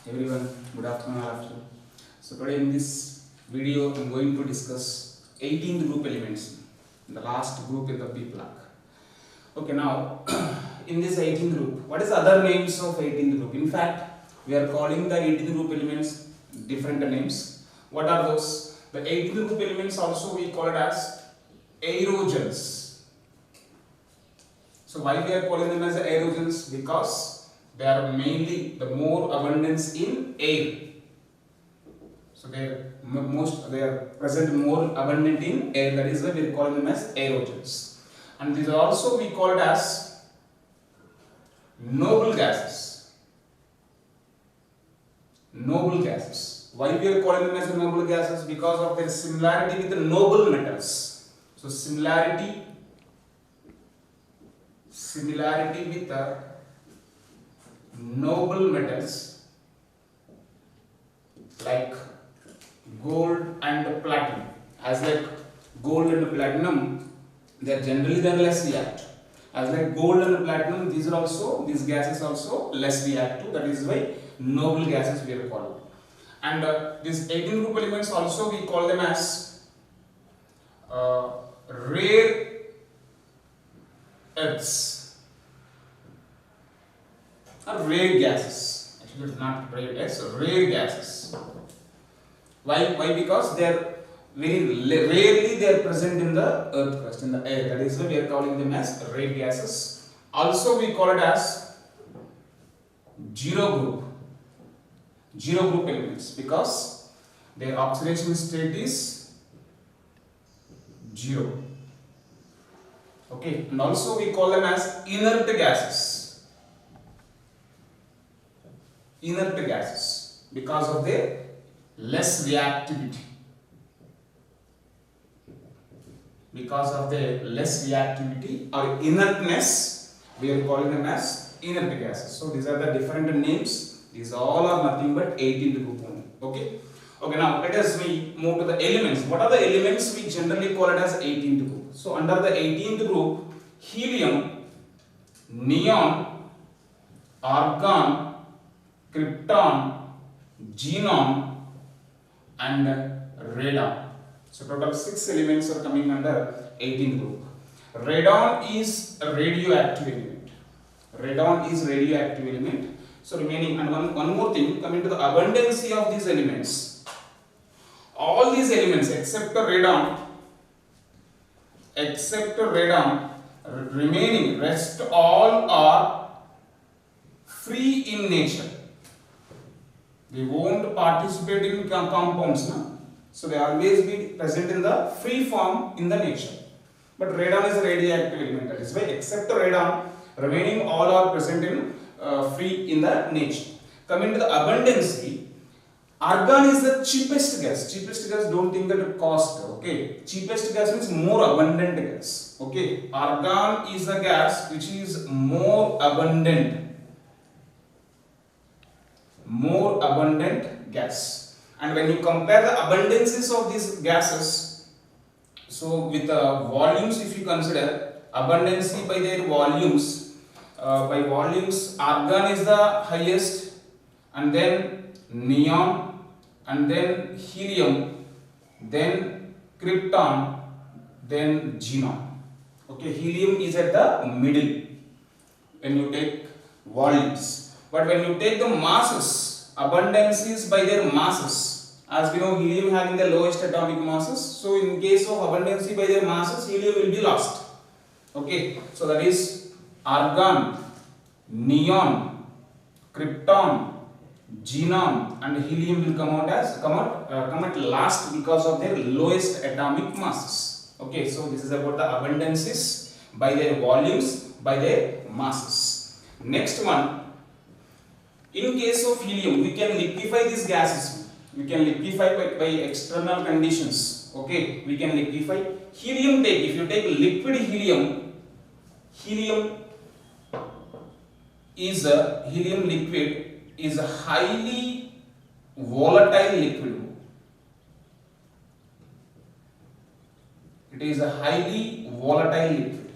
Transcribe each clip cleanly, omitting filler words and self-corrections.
Everyone, good afternoon all of you. So today in this video I am going to discuss 18th group elements, the last group in the P block. Okay, now in this 18th group, what is other names of 18th group? In fact, we are calling the 18th group elements different names. What are those? The 18th group elements also we call it as aerogens. So why we are calling them as aerogens? Because they are mainly the more abundance in air. So they are present more abundant in air. That is why we are calling them as aerogens. And these are also we call it as noble gases. Noble gases. Why we are calling them as noble gases? Because of their similarity with the noble metals. So similarity with the noble metals like gold and platinum. As like gold and platinum, they are generally less reactive. As like gold and platinum, these gases also less reactive. That is why noble gases we are calling. And these 18 group elements also we call them as rare earths. Rare gases. Actually, it's not rare earths, rare gases. Why? Because they are very rarely they are present in the earth crust, in the air. That is why we are calling them as rare gases. Also, we call it as zero group elements, because their oxidation state is 0. Okay, and also we call them as inert gases. Inert gases, because of their less reactivity. Because of their less reactivity or inertness, we are calling them as inert gases. So these are the different names. These all are nothing but 18th group only. Okay. Okay. Now let us move to the elements. What are the elements we generally call it as 18th group? So under the 18th group, helium, neon, argon, krypton, xenon and radon. So total 6 elements are coming under 18th group. Radon is a radioactive element. Radon is radioactive element. So remaining, and one more thing, coming to the abundancy of these elements. All these elements except radon, remaining rest all are free in nature. They won't participate in compounds, no? So they always be present in the free form in the nature. But radon is a radioactive element. That is why except radon, remaining all are present in free in the nature. Coming to the abundancy, argon is the cheapest gas. Cheapest gas, don't think that it cost. Okay, cheapest gas means more abundant gas. Okay, argon is a gas which is more abundant gas. And when you compare the abundances of these gases, so with volumes, if you consider abundancy by their volumes, argon is the highest, and then neon, and then helium, then krypton, then xenon. Okay, helium is at the middle when you take volumes. But when you take the masses, abundances by their masses, as we know helium having the lowest atomic masses, so in case of abundancy by their masses, helium will be lost. Okay, so that is argon, neon, krypton, xenon and helium will come at last because of their lowest atomic masses. Okay, so this is about the abundances by their volumes, by their masses. Next one. In case of helium, we can liquefy these gases. We can liquefy by external conditions. Okay, we can liquefy. Helium if you take liquid helium liquid is a highly volatile liquid. It is a highly volatile liquid.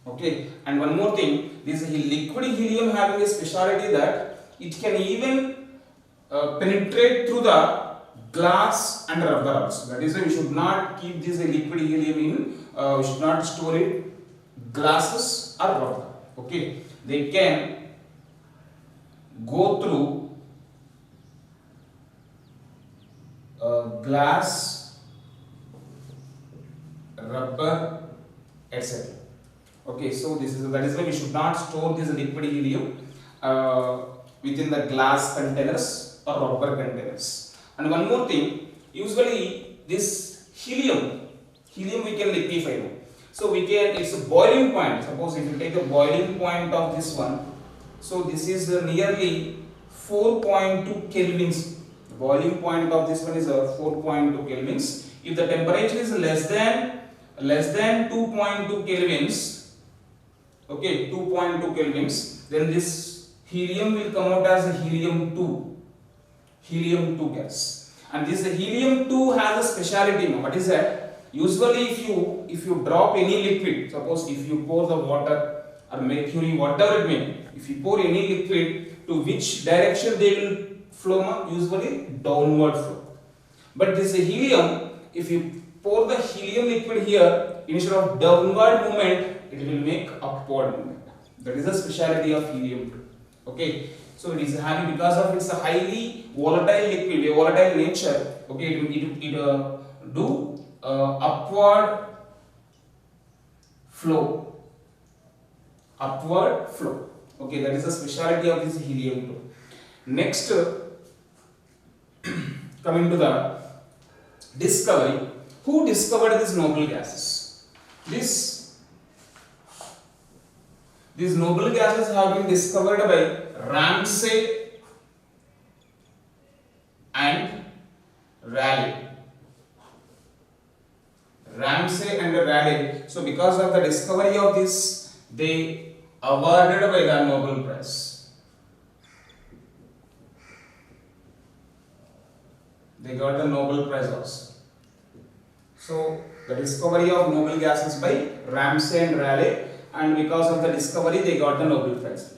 Okay, and one more thing, this liquid helium having a speciality that it can even penetrate through the glass and rubber also. That is why we should not keep this liquid helium in, we should not store it glasses or rubber. Okay, they can go through glass, rubber, etc. Okay, so that is why we should not store this liquid helium within the glass containers or rubber containers. And one more thing, usually this helium we can liquefy. So we can, it's a boiling point. Suppose if you take a boiling point of this one, so this is nearly 4.2 kelvins. The boiling point of this one is 4.2 kelvins. If the temperature is less than 2.2 kelvins, okay, 2.2 kelvins, then this helium will come out as a helium-2 gas. And this helium-2 has a speciality. What is that? Usually if you drop any liquid, suppose if you pour the water or mercury, whatever it may, if you pour any liquid, to which direction they will flow? Usually downward flow. But this helium, if you pour the helium liquid here, instead of downward movement, it will make upward movement. That is the speciality of helium-2. Okay, so it is having, because of its highly volatile liquid, a volatile nature. Okay, it do upward flow. Okay, that is the speciality of this helium-2. Next, coming to the discovery. Who discovered these noble gases? These noble gases have been discovered by Ramsay and Rayleigh. So because of the discovery of this, they awarded by the Nobel Prize. They got the Nobel Prize also. So the discovery of noble gases by Ramsay and Rayleigh, and because of the discovery they got the Nobel Prize.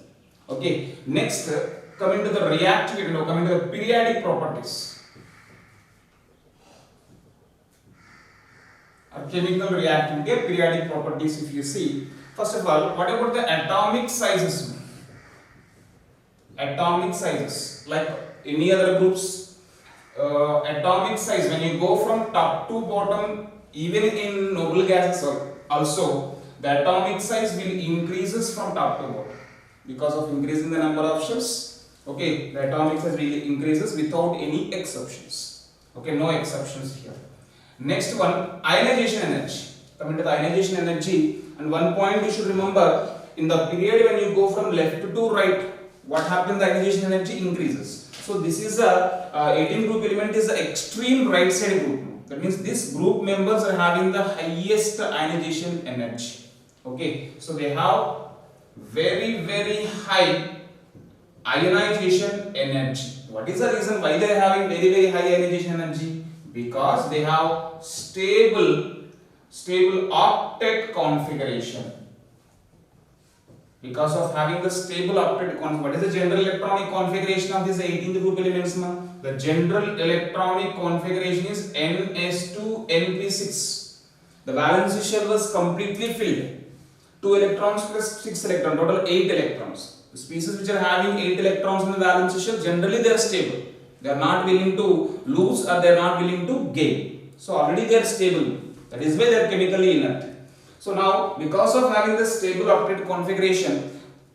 Okay, next coming to the reactivity, now coming to the periodic properties. Chemical reactivity, periodic properties. If you see, first of all, what about the atomic sizes? Atomic sizes, like any other groups, atomic size, when you go from top to bottom, even in noble gases also, the atomic size will increases from top to bottom because of increasing the number of shells. Okay, the atomic size will increases without any exceptions. Okay, no exceptions here. Next one, ionization energy. Coming to the ionization energy, and one point you should remember, in the period when you go from left to right, what happens? The ionization energy increases. So this is a 18 group element is the extreme right side group. That means this group members are having the highest ionization energy. Okay, so they have very high ionization energy. What is the reason why they are having very high ionization energy? Because they have stable octet configuration. Because of having the stable octet configuration, what is the general electronic configuration of this 18th group elements? The general electronic configuration is ns2np6. The valence shell was completely filled. 2 electrons plus 6 electrons, total 8 electrons. The species which are having 8 electrons in the valence shell, generally they are stable. They are not willing to lose or they are not willing to gain. So already they are stable. That is why they are chemically inert. So now, because of having the stable octet configuration,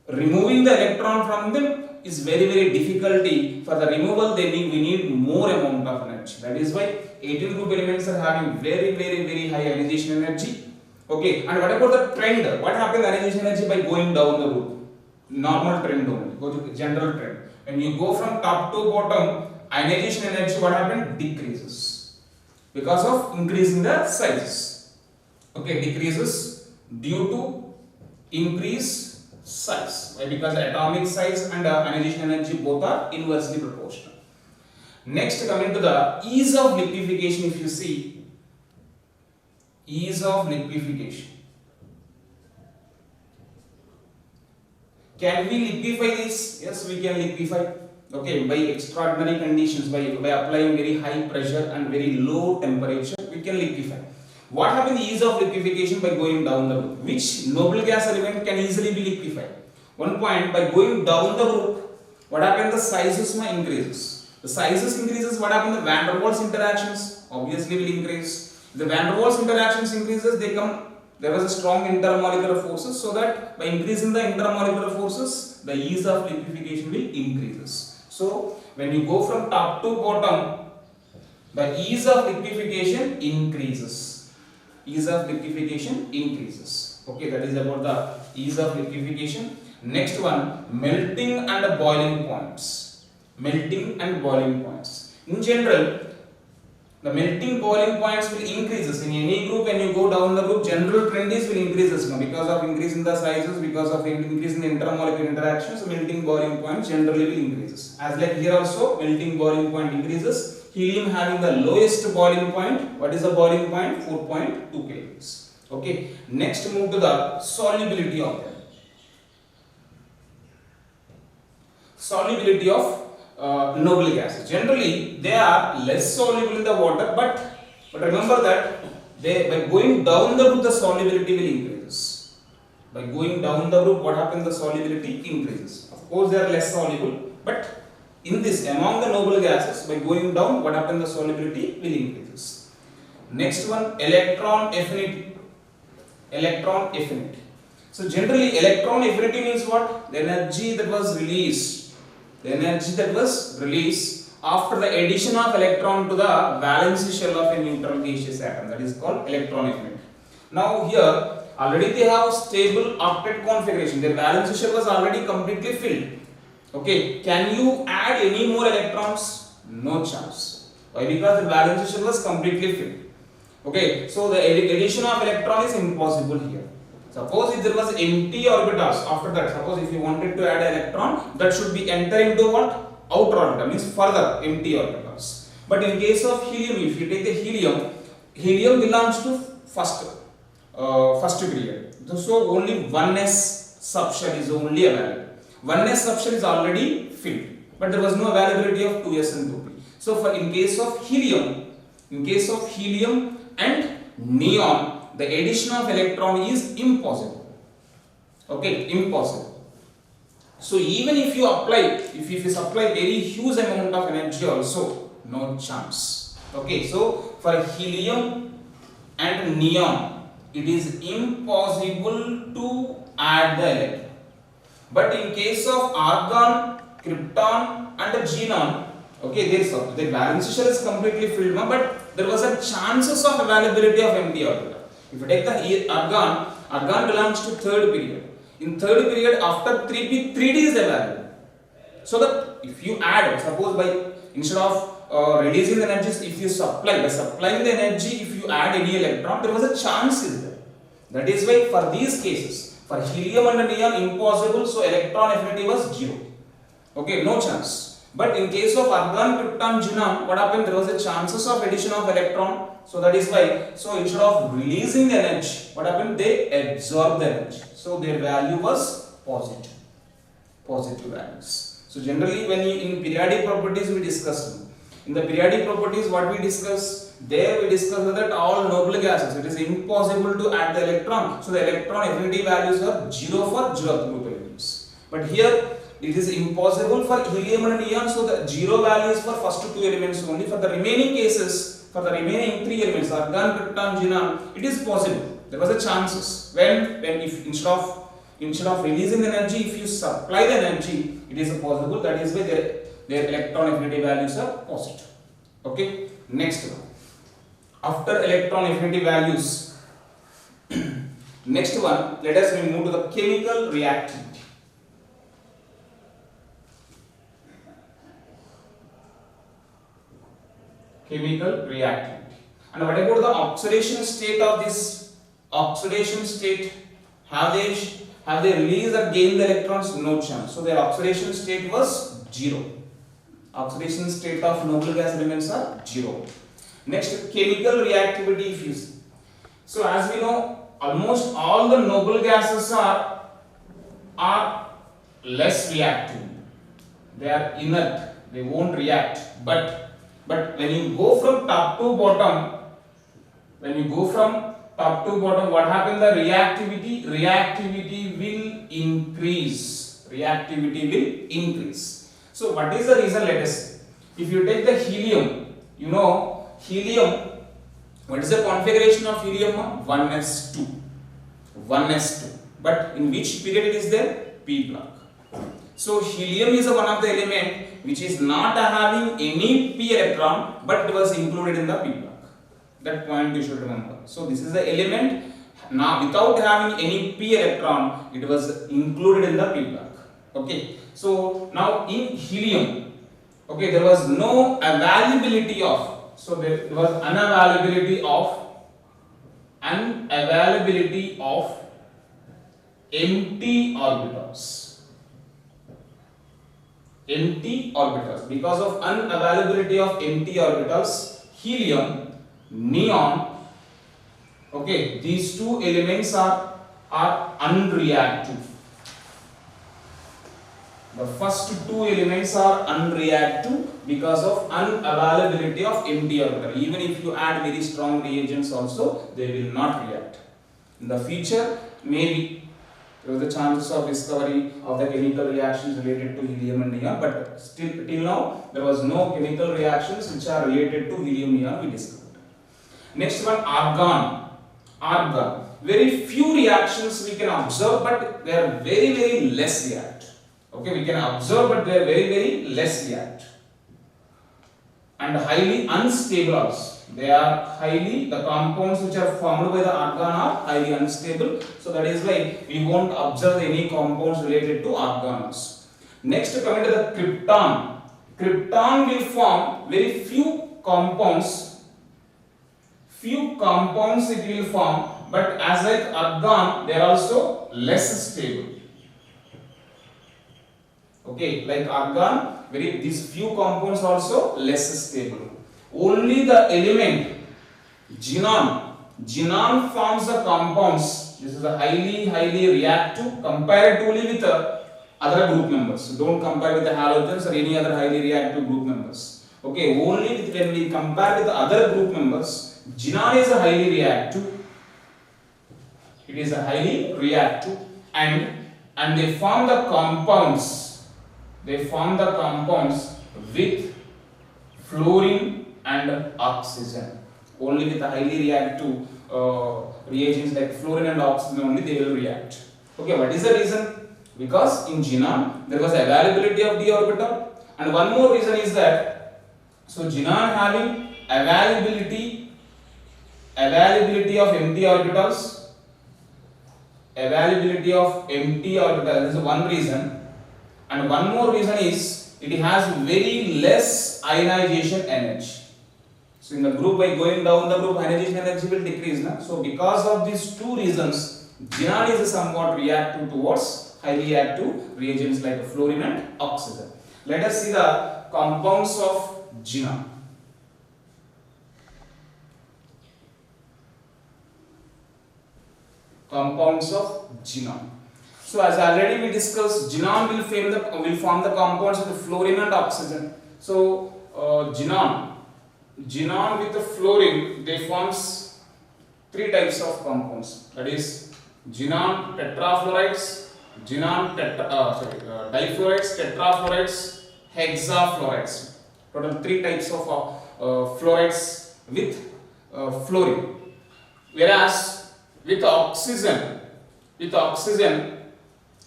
removing the electron from them is very difficulty. For the removal, we need more amount of energy. That is why 18 group elements are having very high ionization energy. Okay, and what about the trend? What happens ionization energy by going down the route? Normal trend only. Go to general trend. When you go from top to bottom, ionization energy what happens? Decreases because of increasing the sizes. Okay, decreases due to increase size. Why? Because atomic size and ionization energy both are inversely proportional. Next, coming to the ease of liquefaction. If you see, ease of liquefaction. Can we liquefy this? Yes, we can liquefy. Okay, by extraordinary conditions, by applying very high pressure and very low temperature, we can liquefy. What happens ease of liquefaction by going down the route? Which noble gas element can easily be liquefied? One point, by going down the route, what happens? The sizes may increases. The sizes increases, what happens? The van der Waals interactions obviously will increase. If the van der Waals interactions increases, there was a strong intermolecular forces, so that by increasing the intermolecular forces, the ease of liquefaction will increases. So when you go from top to bottom, the ease of liquefaction increases. Ease of liquefaction increases. Okay, that is about the ease of liquefaction. Next one, melting and boiling points. Melting and boiling points. In general, the melting boiling points will increases in any group. When you go down the group, general trend is will increases because of increase in the sizes, because of increase in the intermolecular interactions. Melting boiling points generally will increases. As like here also, melting boiling point increases. Helium having the lowest boiling point. What is the boiling point? 4.2 kelvins. Okay. Next, move to the solubility of them. Solubility of noble gases. Generally, they are less soluble in the water, but remember that by going down the route, the solubility will increase. By going down the route, what happens? The solubility increases. Of course, they are less soluble, but in this, among the noble gases, by going down, what happens? The solubility will increases. Next one, electron affinity. Electron affinity. So generally, electron affinity means what? The energy that was released. The energy that was released after the addition of electron to the valence shell of a neutral gaseous atom, that is called electron affinity. Now here already they have stable octet configuration. Their valence shell was already completely filled. Okay, can you add any more electrons? No chance. Why? Because the valence shell was completely filled. Okay, so the addition of electron is impossible here. Suppose if there was empty orbitals, after that, suppose if you wanted to add an electron, that should be enter into what? Outer orbital, means further empty orbitals. But in case of helium, if you take the helium belongs to first period. So only 1s subshell is only available. 1s subshell is already filled, but there was no availability of 2s and 2p. So in case of helium and neon, the addition of electron is impossible. Okay, impossible. So even if you supply very huge amount of energy also, no chance. Okay, so for helium and neon, it is impossible to add the electron. But in case of argon, krypton and xenon, okay, the valence shell is completely filled, but there was a chances of availability of empty orbital. If you take the argon belongs to third period. In third period, after 3p, 3d is available. So that if you add, suppose instead of releasing the energy, if you by supplying the energy, if you add any electron, there was a chance is there. That is why for these cases, for helium and neon, impossible. So electron affinity was 0. Okay, no chance. But in case of argon, krypton, xenon, what happened? There was a chances of addition of electron. So that is why. So instead of releasing the energy, what happened? They absorb the energy. So their value was positive. Positive values. So generally, when in periodic properties we discussed. In the periodic properties, what we discuss? There we discussed that all noble gases, it is impossible to add the electron. So the electron affinity values are 0 for 0th group elements. But here it is impossible for helium and neon, so the 0 value is for first 2 elements only. For the remaining cases, for the remaining 3 elements, argon, krypton, xenon, it is possible. There was a chances when if instead of releasing the energy, if you supply the energy, it is possible. That is why their electron affinity values are positive. Okay. Next one. After electron affinity values, next one, let us move to the chemical reactivity. Chemical reactivity. And what about the oxidation state of this oxidation state? Have they released or gained the electrons? No chance. So their oxidation state was 0. Oxidation state of noble gas elements are 0. Next, chemical reactivity, if you see. So as we know, almost all the noble gases are less reactive. they are inert, they won't react. But when you go from top to bottom, what happens? The reactivity will increase. So what is the reason? Let us see. If you take the helium, helium. What is the configuration of helium? 1s2. But in which period it is there? P block. So helium is one of the element which is not having any p electron, but it was included in the p block. That point you should remember. So this is the element now without having any p electron, it was included in the p block. Okay. So now in helium, okay, there was no availability of. So there was unavailability of empty orbitals. Because of unavailability of empty orbitals, helium, neon, okay, these two elements are unreactive. The first two elements are unreactive because of unavailability of empty orbital. Even if you add very strong reagents also, they will not react. In the future, maybe there was a chances of discovery of the chemical reactions related to helium and neon, but till now there was no chemical reactions which are related to helium neon we discovered. Next one, argon. Very few reactions we can observe, but they are very less react. Okay, we can observe, but they are very less react. And highly unstable also. The compounds which are formed by the argon are highly unstable. So that is why we won't observe any compounds related to argons. Next, coming to the krypton. Krypton will form very few compounds. It will form, but as like argon, they are also less stable. Okay, like argon, these few compounds also less stable. Only the element xenon forms the compounds. This is a highly reactive comparatively with other group members. So don't compare with the halogens or any other highly reactive group members. Okay, only when we compare with the other group members, xenon is a highly reactive. It is a highly reactive, and they form the compounds. With fluorine and oxygen. Only with the highly reactive reagents like fluorine and oxygen only they will react. Okay, what is the reason? Because in xenon there was availability of d orbital, and one more reason is that so xenon having availability of empty orbitals. This is one reason. And one more reason is it has very less ionization energy. So in the group, by going down the group, ionization energy will decrease. So because of these two reasons, xenon is somewhat reactive towards highly active reagents like fluorine and oxygen. Let us see the compounds of xenon. So as already we discussed, xenon will form the compounds with the fluorine and oxygen. So xenon with the fluorine, they forms three types of compounds. That is xenon tetrafluorides, difluorides, tetrafluorides, hexafluorides. Total three types of fluorides with fluorine. Whereas with oxygen,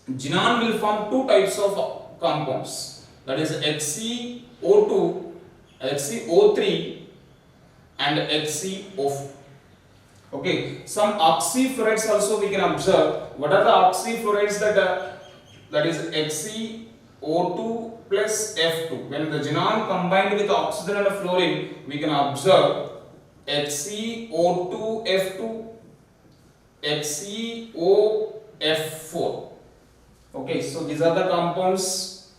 xenon will form two types of compounds, that is HCO2, HCO3 and HCO4. Okay, some oxyfluorides also we can observe. What are the oxyfluorides? That is HCO2 plus F2. When the xenon combined with oxygen and fluorine, we can observe HCO2 F2, HCOF4. Okay, so these are the compounds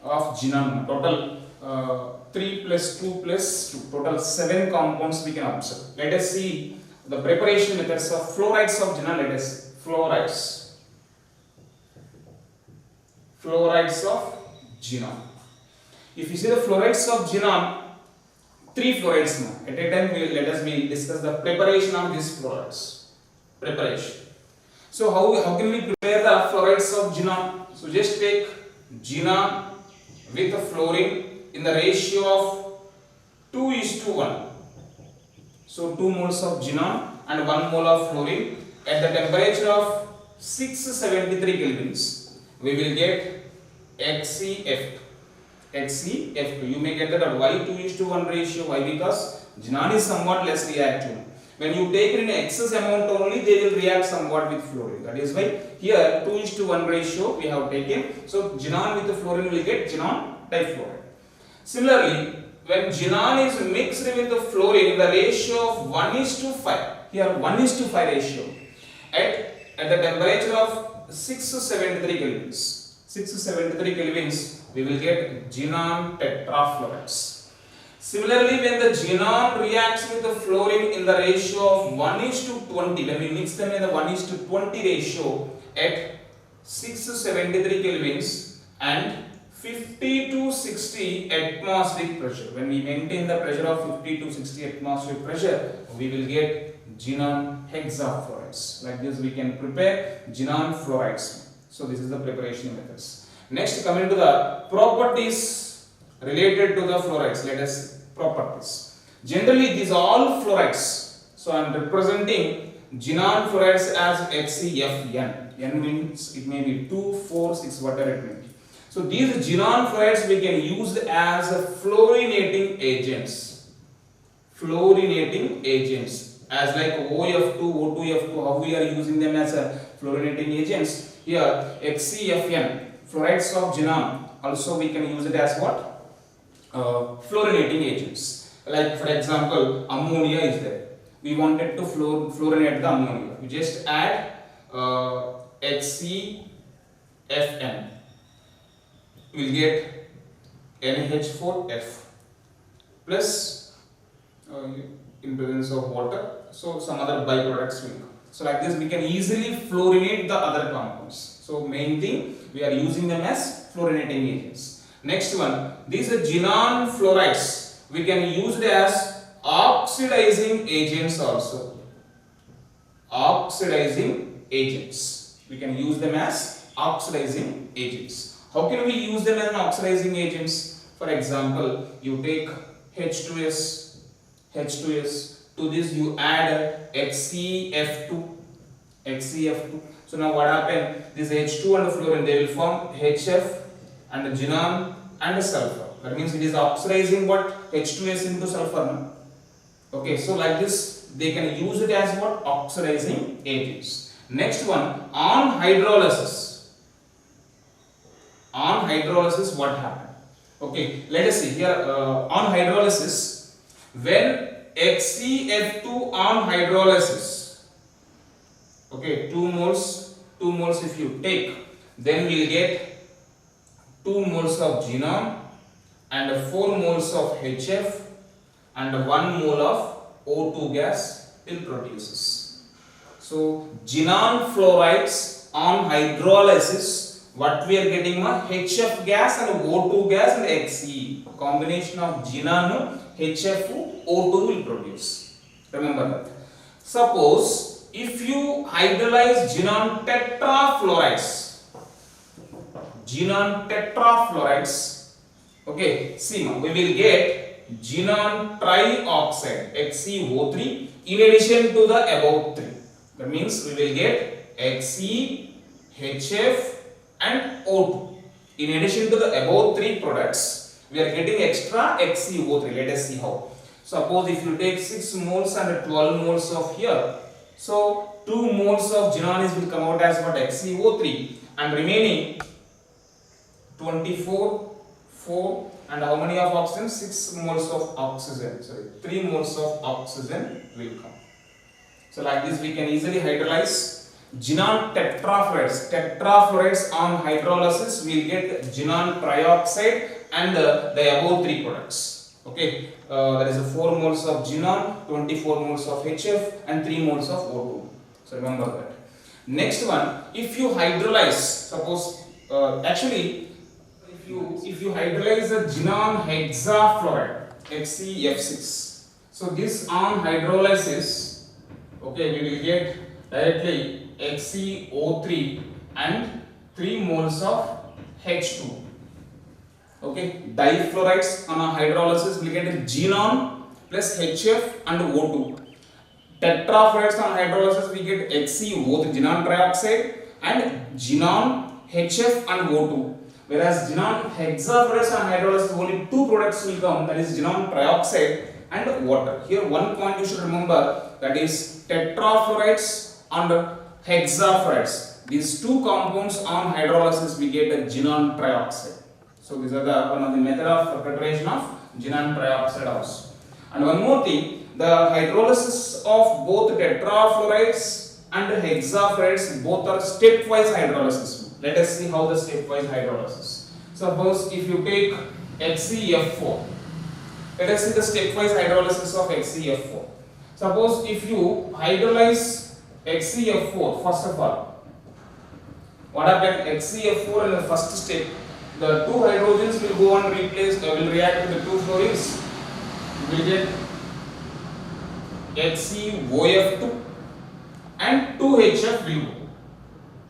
of xenon. Total 3 plus 2 plus 2. Total 7 compounds we can observe. Let us see the preparation methods of fluorides of xenon. Let us see. Fluorides of xenon. If you see the fluorides of xenon, 3 fluorides now. At a time, let us discuss the preparation of these fluorides. Preparation. So how can we prepare the fluorides of xenon? So just take xenon with a fluorine in the ratio of 2:1. So 2 moles of xenon and 1 mole of fluorine at the temperature of 673 kelvins. We will get HCF2. HCF2. You may get that why 2:1 ratio. Why? Because xenon is somewhat less reactive. When you take it in excess amount only, they will react somewhat with fluorine. That is why here 2:1 ratio we have taken. So xenon with the fluorine will get xenon difluoride. Similarly, when xenon is mixed with the fluorine in the ratio of 1:5, here 1:5 ratio at the temperature of 673 kelvins. 673 kelvins, we will get xenon tetrafluorides. Similarly, when the xenon reacts with the fluorine in the ratio of 1:20, when we mix them in the 1:20 ratio at 673 kelvins and 50 to 60 atmospheric pressure, when we maintain the pressure of 50 to 60 atmospheric pressure, we will get xenon hexafluorides. Like this, we can prepare xenon fluorides. So this is the preparation methods. Next, coming to the properties related to the fluorides. Let us see properties. Generally, these are all fluorides. So I am representing xenon fluorides as HCFN. N means it may be 2, 4, 6, whatever it may be. So these xenon fluorides we can use as fluorinating agents. Fluorinating agents, as like OF2, O2F2, how we are using them as a fluorinating agents. Here HCFN, fluorides of xenon, also we can use it as what? Fluorinating agents. Like for example, ammonia is there. We wanted to fluorinate the ammonia. We just add HCFN. We will get NH4F plus in presence of water. So some other byproducts will come. So like this, we can easily fluorinate the other compounds. So main thing, we are using them as fluorinating agents. Next one, these are xenon fluorides. We can use it as oxidizing agents also. Oxidizing agents. We can use them as oxidizing agents. How can we use them as oxidizing agents? For example, you take H2S. To this you add HCF2. So now what happened? This H2 and the fluorine, they will form HF and the xenon and the sulfur. That means it is oxidizing what? H2S into sulfur. No? Okay, so like this, they can use it as what? Oxidizing agents. Next one, on hydrolysis. On hydrolysis, what happened? Okay, let us see here. On hydrolysis, when HCF2 on hydrolysis, okay, 2 moles if you take, then we will get 2 moles of xenon and 4 moles of HF and 1 mole of O2 gas will produces. So xenon fluorides on hydrolysis, what we are getting HF gas and O2 gas and Xe. Combination of xenon, HF, O2 will produce. Remember that. Suppose if you hydrolyze xenon tetrafluorides, okay, see we will get xenon trioxide HCO3 in addition to the above 3. That means we will get Xe, HF and O2. In addition to the above 3 products, we are getting extra HCO3. Let us see how. Suppose if you take 6 moles and 12 moles of here, so 2 moles of xenon will come out as what? HCO3, and remaining 24, 4 and how many of oxygen? 6 moles of oxygen. Sorry, 3 moles of oxygen will come. So like this, we can easily hydrolyze xenon tetrafluorides. Tetrafluorides on hydrolysis, we will get xenon trioxide and the above 3 products. Okay, that is 4 moles of xenon, 24 moles of HF and 3 moles of O2. So remember that. Next one, if you hydrolyze, suppose actually if if you hydrolyze the xenon hexafluoride HCF6, so this on hydrolysis, okay, we will get directly HCO3 and 3 moles of H2. Okay, difluorides on a hydrolysis will get xenon plus HF and O2. Tetrafluorides on hydrolysis we get HCO, the xenon trioxide, and xenon HF and O2. Whereas xenon hexafluorides on hydrolysis only 2 products will come, that is xenon trioxide and water. Here one point you should remember, that is tetrafluorides and hexafluorides. These 2 compounds on hydrolysis we get a xenon trioxide. So these are the one of the method of preparation of xenon trioxide also. And one more thing, the hydrolysis of both tetrafluorides and hexafluorides both are stepwise hydrolysis. Let us see how the stepwise hydrolysis. Suppose if you take HCF4, let us see the stepwise hydrolysis of HCF4. Suppose if you hydrolyze HCF4, first of all, what happened? HCF4 in the first step, the 2 hydrogens will go and replace, will react with the 2 fluorines. You will get HCOF2 and 2HF will go.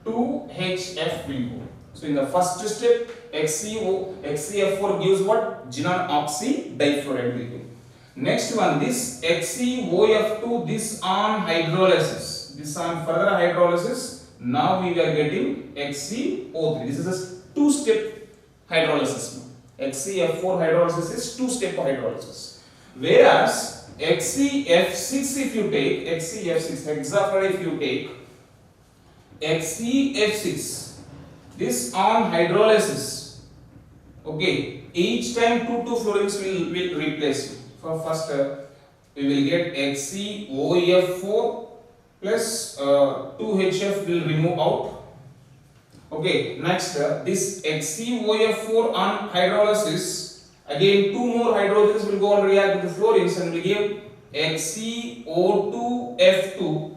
2HF will go. So in the first step, HCF4 gives what? Xenon oxy difluoride will go. Next one, this HCOF2, this on hydrolysis, this on further hydrolysis, now we are getting HCO3. This is a 2-step hydrolysis. HCF4 hydrolysis is 2-step hydrolysis. Whereas HCF6 if you take, HCF6 hexafluoride if you take, HCF6, this on hydrolysis, okay, each time 2 fluorines will replace. So first we will get HCOF4 plus 2HF will remove out. Okay, next this HCOF4 on hydrolysis, again 2 more hydrogens will go and react with the fluorines and will give HCO2F2.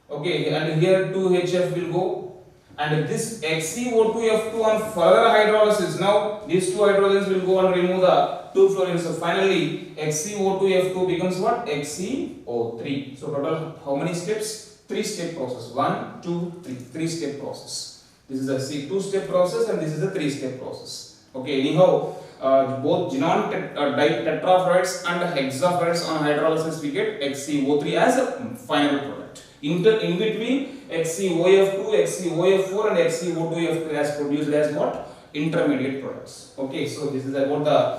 Okay, and here 2HF will go, and this HCO2F2 on further hydrolysis, now these 2 hydrogens will go and remove the 2 fluorines. So finally HCO2F2 becomes what? HCO3. So total how many steps? 3-step process. 1, 2, 3. 3-step process. This is a 2-step process and this is a 3-step process. Okay, anyhow, both xenon tetrafluorides and hexafluorides on hydrolysis we get HCO3 as a final product. In between, HCOF2, HCOF4 and HCO2F3 as produced as what? Intermediate products. Okay, so this is about the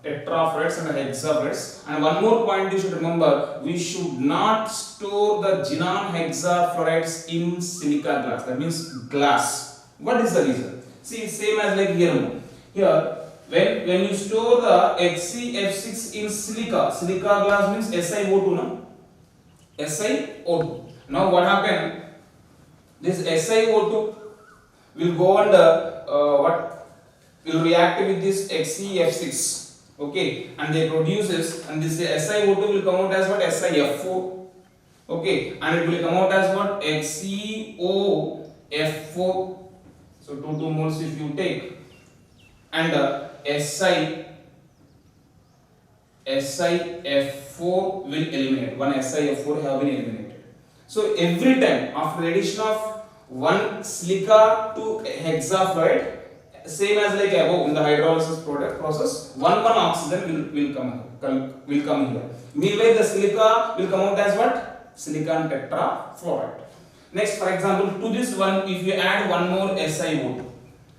tetrafluorides and hexafluorides. And one more point you should remember, we should not store the xenon hexafluorides in silica glass, that means glass. What is the reason? See, same as like here. Here, when you store the HCF6 in silica glass means SiO2, no? SiO2. Now what happened? This SiO2 will go and will react with this HCF6. Okay, and they produces, and this SiO2 will come out as what? SiF4. Okay, and it will come out as what? HCOF4. So 2 moles if you take, and SiF4 will eliminate. One SiF4 have been eliminated. So every time after the addition of one silica to hexafluoride, same as like above in the hydrolysis process, one oxygen will come here. Meanwhile, the silica will come out as what? Silicon tetrafluoride. Next, for example, to this one, if you add one more SiO2,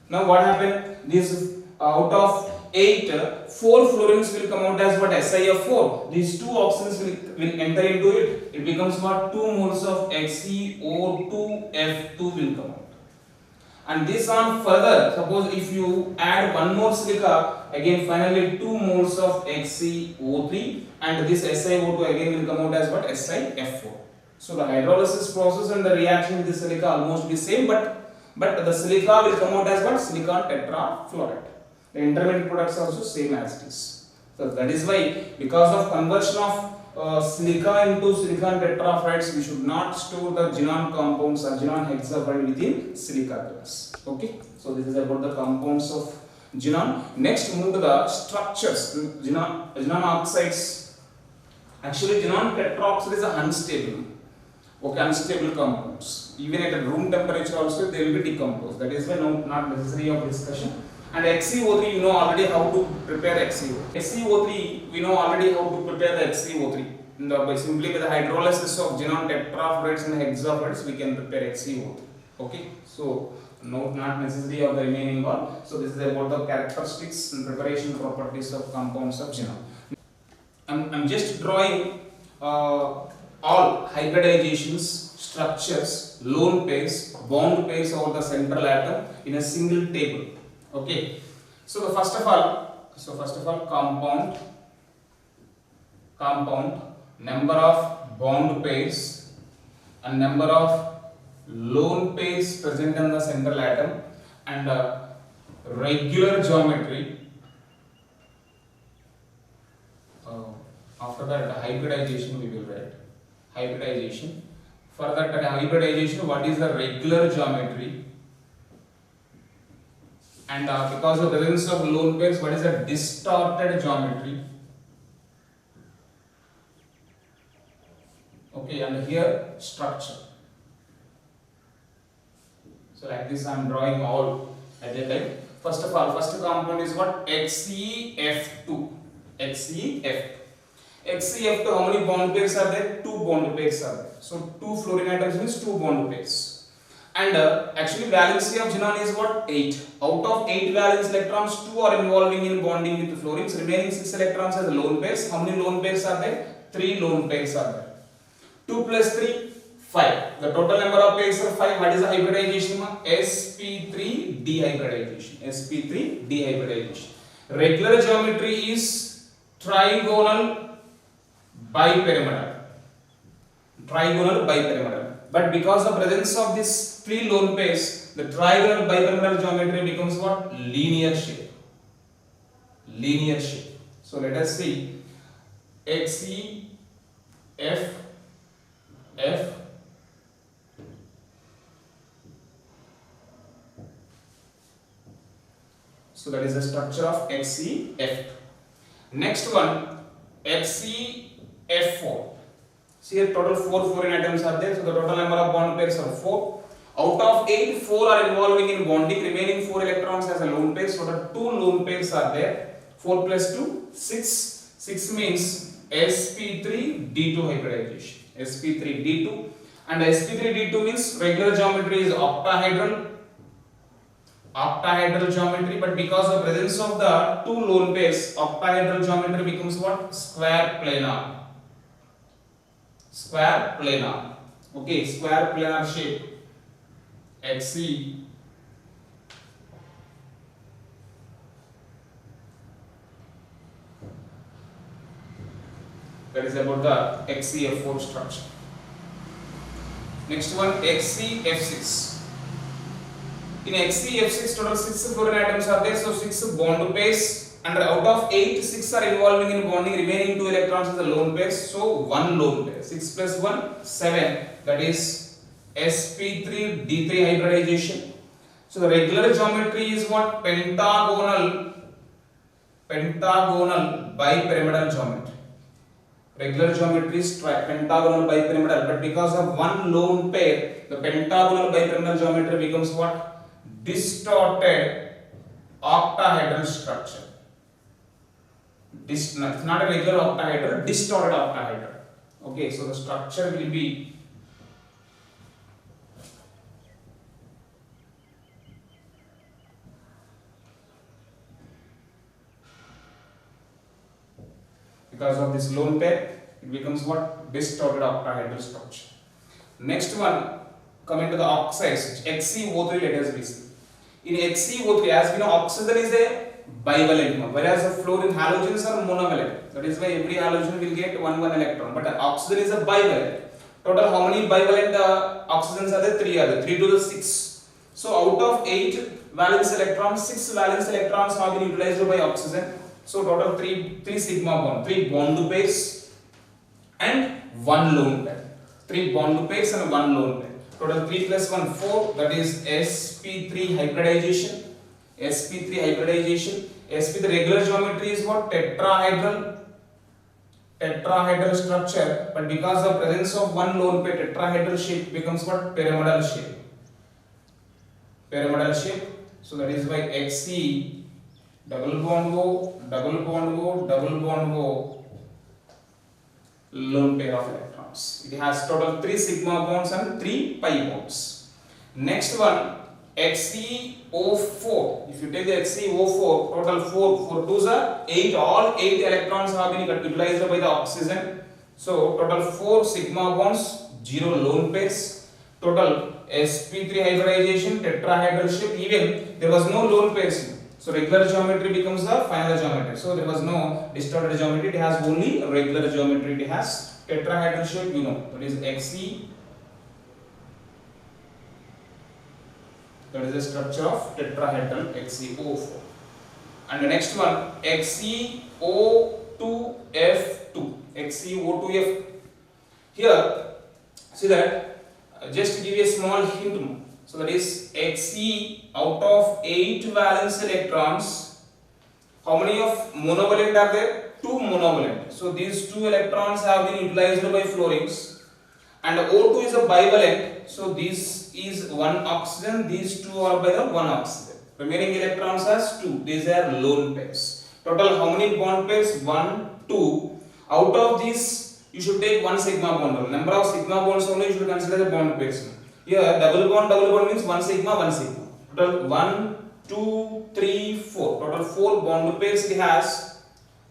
now what happened? This out of 8, 4 fluorines will come out as what? SiF4. These 2 oxygens will enter into it. It becomes what? 2 moles of HCO2F2 will come out. And this on further, suppose if you add one more silica, again finally 2 moles of HCO3, and this SiO2 again will come out as what? SiF4. So the hydrolysis process and the reaction with the silica almost be same, but the silica will come out as what? Silicon tetrafluoride. The intermediate products are also same as it is. So that is why, because of conversion of silica into silicon tetrafluorides, we should not store the xenon compounds or xenon hexafluoride within silica glass. Okay, so this is about the compounds of xenon. Next, move to the structures. Xenon oxides. Actually, xenon tetroxide is unstable. Okay, unstable compounds. Even at a room temperature also they will be decomposed. That is why not necessary of discussion. And XeO3, you know already how to prepare XeO. XeO3, we know already how to prepare the XeO3. By simply with the hydrolysis of xenon tetrafluorides and hexafluorides, we can prepare XeO3. Okay, so not necessary of the remaining one. So this is about the characteristics and preparation properties of compounds of xenon. I'm just drawing all hybridizations, structures, lone pairs, bond pairs over the central atom in a single table. Okay. So first of all, compound, number of bond pairs and number of lone pairs present in the central atom, and regular geometry. After that, hybridization we will write. Hybridization. For that hybridization, what is the regular geometry? And because of the presence of lone pairs, what is the distorted geometry? Okay, and here structure. So like this, I am drawing all at a time. First of all, first compound is what? XeF2. XeF2. XeF2, how many bond pairs are there? 2 bond pairs are there. So 2 fluorine atoms means 2 bond pairs. And actually valency of xenon is what? 8. Out of 8 valence electrons, 2 are involving in bonding with fluorines. Remaining 6 electrons as lone pairs. How many lone pairs are there? 3 lone pairs are there. 2 plus 3, 5. The total number of pairs are 5. What is the hybridization? sp3 dehybridization. sp3 dehybridization. Regular geometry is trigonal bipyramidal. Trigonal bipyramidal. But because of presence of these 3 lone pairs, the trigonal bipyramidal geometry becomes what? Linear shape. Linear shape. So let us see. XeF. So that is the structure of XeF. Next one, XeF4. See here total 4 fluorine atoms are there. So the total number of bond pairs are 4. Out of 8, 4 are involving in bonding. Remaining 4 electrons as a lone pair. So the 2 lone pairs are there. 4 plus 2, 6. 6 means sp3d2 hybridization. sp3d2. And sp3d2 means regular geometry is octahedral geometry, but because of presence of the 2 lone pairs, octahedral geometry becomes what? Square planar. Square planar. Okay, square planar shape. Xe. That is about the XeF4 structure. Next one, XeF6. In XeF6, total 6 fluorine atoms are there, so 6 bond pairs, and out of 8, 6 are involving in bonding. Remaining 2 electrons are the lone pairs, so 1 lone pair. 6 plus 1, 7. That is sp3d3 hybridization. So the regular geometry is what? Pentagonal bipyramidal geometry. Regular geometry is pentagonal bipyramidal, but because of 1 lone pair, the pentagonal bipyramidal geometry becomes what? Distorted octahedral structure. It's not a regular octahedral, distorted octahedral. Okay, so the structure will be because of this lone pair, it becomes what? Distorted octahedral structure. Next one, coming to the oxides, XeO3, let us see. In XeO3, as we know, oxygen is a bivalent one, whereas the fluorine halogens are monovalent. That is why every halogen will get 1 electron. But oxygen is a bivalent. Total, how many bivalent oxygens are there? 3 are there. 3 to the 6. So out of 8 valence electrons, 6 valence electrons have been utilized by oxygen. So total 3 sigma bond, 3 bond pairs, and one lone pair. 3 bond pairs and one lone pair. Total 3 plus 1 4, that is sp3 hybridization. sp3 hybridization. sp3 regular geometry is what? Tetrahedral structure, but because of presence of one lone pair, tetrahedral shape becomes what? Pyramidal shape. So that is why Xe double bond O, double bond O, double bond O, lone pair of electrons. It has total 3 sigma bonds and 3 pi bonds. Next one, XeO4. If you take the XeO4, total 4 2s are 8. All 8 electrons have been utilized by the oxygen. So total 4 sigma bonds, 0 lone pairs. Total sp3 hybridization, tetrahedral shape. Even there was no lone pairs. So regular geometry becomes the final geometry. So there was no distorted geometry. It has only regular geometry. It has tetrahedral shape. You know that is Xe. That is the structure of tetrahedral XeO4. And the next one, XeO2F2. XeO2F. Here, see that. Just to give you a small hint. So that is Xe, out of 8 valence electrons, how many of monovalent are there? 2 monovalent. So these 2 electrons have been utilized by fluorines. And O2 is a bivalent. So this is 1 oxygen. These 2 are by the 1 oxygen. Remaining electrons has 2. These are lone pairs. Total how many bond pairs? 1, 2. Out of this, you should take 1 sigma bond. Number of sigma bonds only you should consider the bond pairs. Here double bond means 1 sigma, 1 sigma. Total 1, 2, 3, 4. Total 4 bond pairs it has,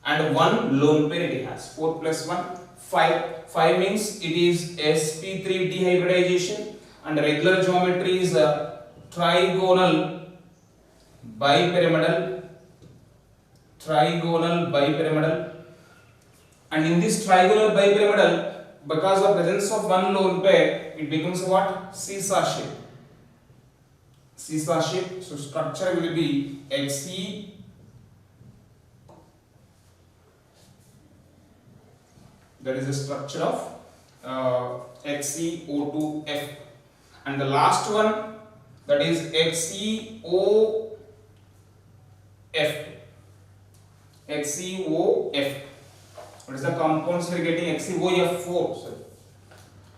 and 1 lone pair it has. 4 plus 1, 5. 5 means it is sp3 dehybridization, and regular geometry is trigonal bipyramidal. And in this trigonal bipyramidal, because of presence of one lone pair, it becomes what? Seesaw shape. So structure will be Xe. That is the structure of XeO2F. And the last one, that is XeOF. What is the compounds we are getting? XeOF4.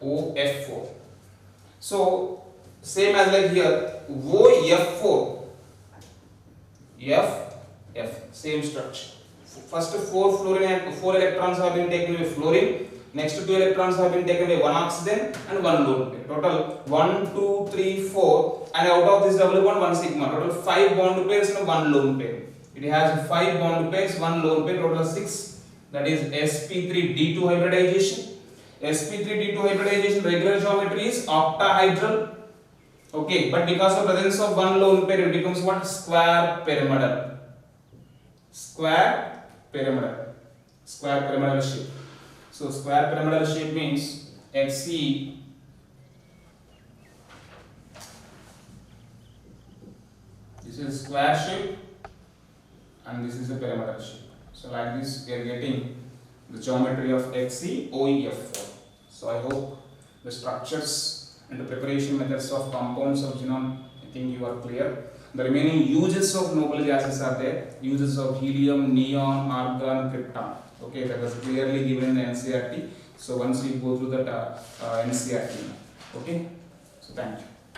OF4. So same as like here, OF4. F, same structure. First 4 electrons have been taken by fluorine. Next 2 electrons have been taken by 1 oxygen and 1 lone pair. Total 1, 2, 3, 4, and out of this double bond 1 sigma. Total 5 bond pairs and 1 lone pair. It has 5 bond pairs, 1 lone pair. Total 6. That is sp3d2 hybridization. sp3d2 hybridization regular geometry is octahedral. Okay, but because of presence of 1 lone pair, it becomes what? Square pyramidal shape. So square pyramidal shape means Xe. This is square shape and this is a pyramidal shape. So like this we are getting the geometry of XeOEF4. So I hope the structures and the preparation methods of compounds of xenon, I think you are clear. The remaining uses of noble gases are there. Uses of helium, neon, argon, krypton. Okay, that was clearly given in the NCERT. So once we go through that NCERT. Okay, so thank you.